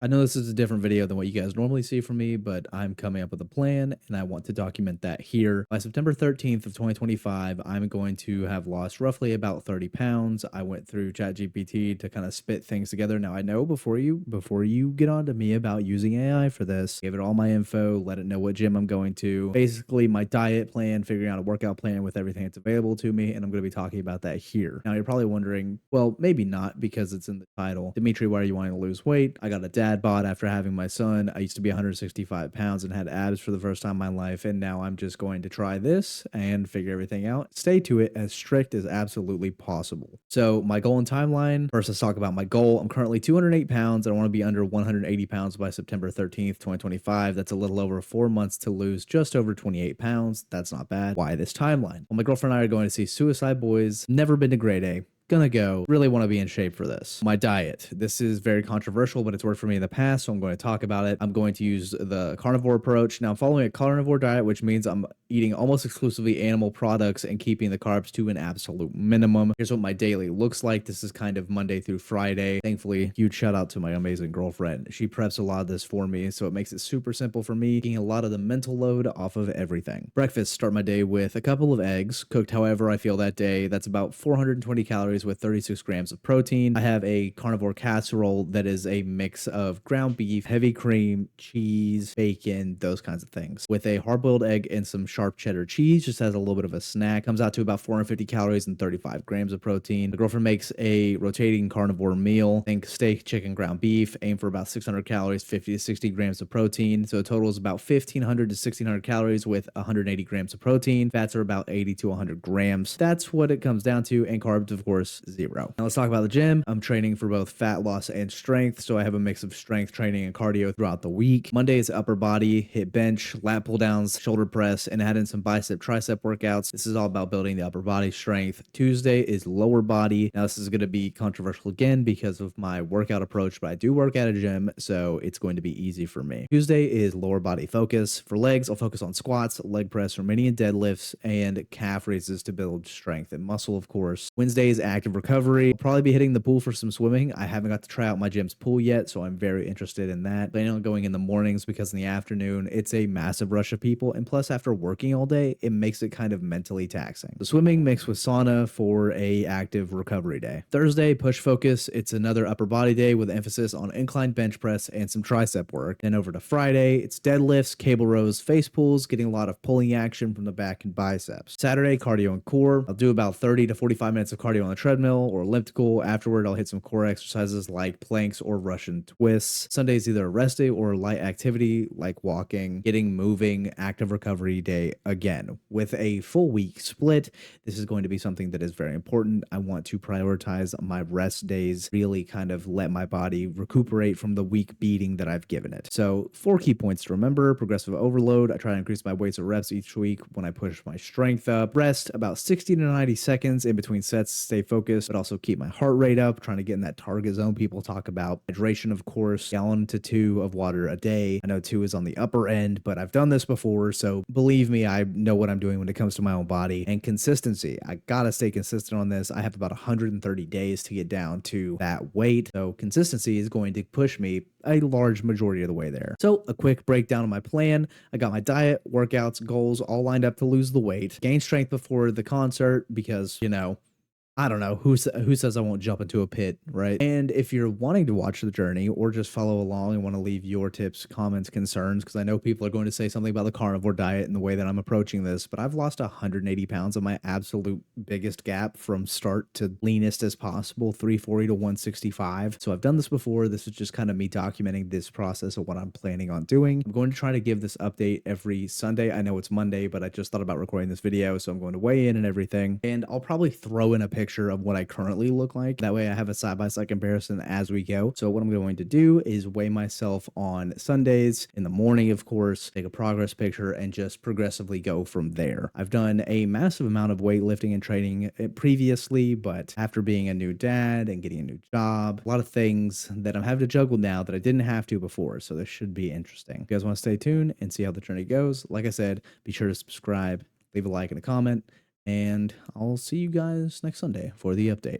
I know this is a different video than what you guys normally see from me, but I'm coming up with a plan and I want to document that here. By September 13th of 2025, I'm going to have lost roughly about 30 pounds. I went through ChatGPT to kind of spit things together. Now I know before you get on to me about using AI for this, gave it all my info, let it know what gym I'm going to, basically my diet plan, figuring out a workout plan with everything that's available to me, and I'm going to be talking about that here. Now you're probably wondering, well, maybe not because it's in the title. Dimitri, why are you wanting to lose weight? I got a dad bod after having my son. I used to be 165 pounds and had abs for the first time in my life, and now I'm just going to try this and figure everything out. Stay to it as strict as absolutely possible. So my goal and timeline, first let's talk about my goal. I'm currently 208 pounds and I want to be under 180 pounds by September 13th, 2025. That's a little over 4 months to lose just over 28 pounds. That's not bad. Why this timeline? Well, my girlfriend and I are going to see Suicideboys. Never been to grade A. Gonna go. Really want to be in shape for this. My diet. This is very controversial, but it's worked for me in the past, so I'm going to talk about it. I'm going to use the carnivore approach. Now, I'm following a carnivore diet, which means I'm eating almost exclusively animal products and keeping the carbs to an absolute minimum. Here's what my daily looks like. This is kind of Monday through Friday. Thankfully, huge shout out to my amazing girlfriend. She preps a lot of this for me, so it makes it super simple for me, getting a lot of the mental load off of everything. Breakfast, start my day with a couple of eggs, cooked however I feel that day. That's about 420 calories with 36 grams of protein. I have a carnivore casserole that is a mix of ground beef, heavy cream, cheese, bacon, those kinds of things, with a hard-boiled egg and some sharp cheddar cheese, just as a little bit of a snack. Comes out to about 450 calories and 35 grams of protein. The girlfriend makes a rotating carnivore meal. Think steak, chicken, ground beef. Aim for about 600 calories, 50 to 60 grams of protein. So the total is about 1,500 to 1,600 calories with 180 grams of protein. Fats are about 80 to 100 grams. That's what it comes down to. And carbs, of course, 0. Now let's talk about the gym. I'm training for both fat loss and strength. So I have a mix of strength training and cardio throughout the week. Monday is upper body, hit bench, lat pull downs, shoulder press, and add in some bicep tricep workouts. This is all about building the upper body strength. Tuesday is lower body. Now this is going to be controversial again because of my workout approach, but I do work at a gym, so it's going to be easy for me. Tuesday is lower body focus. For legs, I'll focus on squats, leg press, Romanian deadlifts, and calf raises to build strength and muscle, of course. Wednesday is active recovery. I'll probably be hitting the pool for some swimming. I haven't got to try out my gym's pool yet, so I'm very interested in that. Planning on going in the mornings because in the afternoon, it's a massive rush of people, and plus after working all day, it makes it kind of mentally taxing. So swimming mixed with sauna for a active recovery day. Thursday, push focus. It's another upper body day with emphasis on incline bench press and some tricep work. Then over to Friday, it's deadlifts, cable rows, face pulls, getting a lot of pulling action from the back and biceps. Saturday, cardio and core. I'll do about 30 to 45 minutes of cardio on the treadmill or elliptical. Afterward, I'll hit some core exercises like planks or Russian twists. Sunday is either a rest day or a light activity like walking, getting moving, active recovery day again. With a full week split, this is going to be something that is very important. I want to prioritize my rest days, really kind of let my body recuperate from the week beating that I've given it. So 4 key points to remember: progressive overload. I try to increase my weights or reps each week when I push my strength up. Rest about 60 to 90 seconds in between sets, stay focused, but also keep my heart rate up, trying to get in that target zone people talk about. Hydration, of course, gallon to 2 of water a day. I know 2 is on the upper end, but I've done this before, so believe me, I know what I'm doing when it comes to my own body. And consistency. I gotta stay consistent on this. I have about 130 days to get down to that weight, so consistency is going to push me a large majority of the way there. So a quick breakdown of my plan. I got my diet, workouts, goals all lined up to lose the weight, gain strength before the concert because, I don't know who says I won't jump into a pit, right? And if you're wanting to watch the journey or just follow along and want to leave your tips, comments, concerns, because I know people are going to say something about the carnivore diet and the way that I'm approaching this, but I've lost 180 pounds on my absolute biggest gap from start to leanest as possible, 340 to 165. So I've done this before. This is just kind of me documenting this process of what I'm planning on doing. I'm going to try to give this update every Sunday. I know it's Monday, but I just thought about recording this video, so I'm going to weigh in and everything. And I'll probably throw in a picture of what I currently look like. That way I have a side-by-side comparison as we go. So what I'm going to do is weigh myself on Sundays in the morning, of course, take a progress picture and just progressively go from there. I've done a massive amount of weightlifting and training previously, but after being a new dad and getting a new job, a lot of things that I'm having to juggle now that I didn't have to before. So this should be interesting. If you guys want to stay tuned and see how the journey goes, like I said, be sure to subscribe, leave a like and a comment, and I'll see you guys next Sunday for the update.